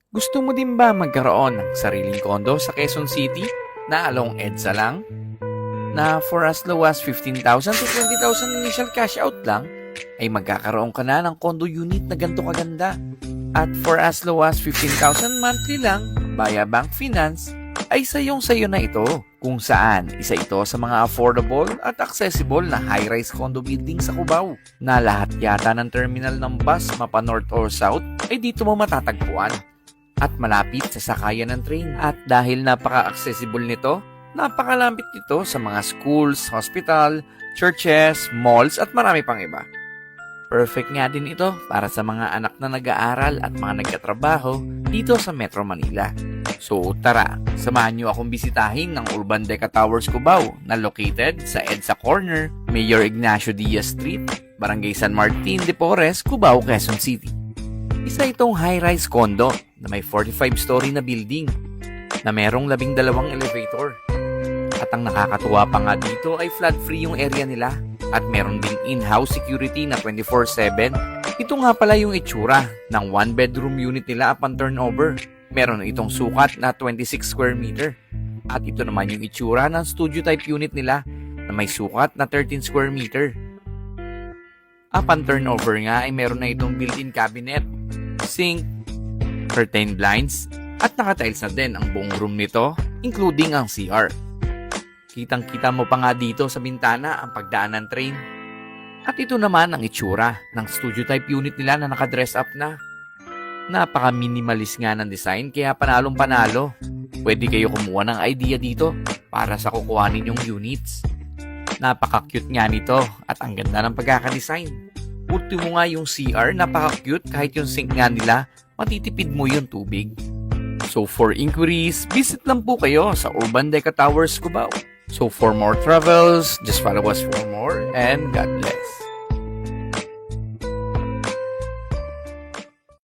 Gusto mo din ba magkaroon ng sariling kondo sa Quezon City na along EDSA lang? Na for as low as 15,000 to 20,000 initial cash out lang, ay magkakaroon ka na ng condo unit na ganito kaganda. At for as low as 15,000 monthly lang, via bank finance, ay sayong-sayo na ito. Kung saan, isa ito sa mga affordable at accessible na high-rise condo building sa Cubao, na lahat yata ng terminal ng bus mapa north or south ay dito mo matatagpuan. At malapit sa sakayan ng train. At dahil napaka-accessible nito, napakalapit nito sa mga schools, hospital, churches, malls at marami pang iba. Perfect nga din ito para sa mga anak na nag-aaral at mga nagkatrabaho dito sa Metro Manila. So tara, samahan niyo akong bisitahin ng Urban Deca Towers Cubao na located sa EDSA Corner, Mayor Ignacio Diaz Street, Barangay San Martin de Porres, Cubao, Quezon City. Isa itong high-rise condo na may 45-story na building na merong 12 elevator. At ang nakakatuwa pa nga dito ay flood-free yung area nila at meron ding in-house security na 24/7. Ito nga pala yung itsura ng one-bedroom unit nila upon turnover. Meron itong sukat na 26 square meter. At ito naman yung itsura ng studio-type unit nila na may sukat na 13 square meter. Upon turnover nga ay meron na itong built-in cabinet, sink, curtain blinds, at nakatiles na din ang buong room nito, including ang CR. Kitang-kita mo pa nga dito sa bintana ang pagdaan ng train. At ito naman ang itsura ng studio-type unit nila na nakadress up na. Napaka-minimalist nga ng design kaya panalong-panalo. Pwede kayo kumuha ng idea dito para sa kukuhanin yung units. Napaka-cute nga nito at ang ganda ng pagkakadesign. Ultimo nga yung CR, napaka-cute kahit yung sink nga nila, matitipid mo yung tubig. So for inquiries, visit lang po kayo sa Urban Deca Towers Cubao. So for more travels, just follow us for more and God bless.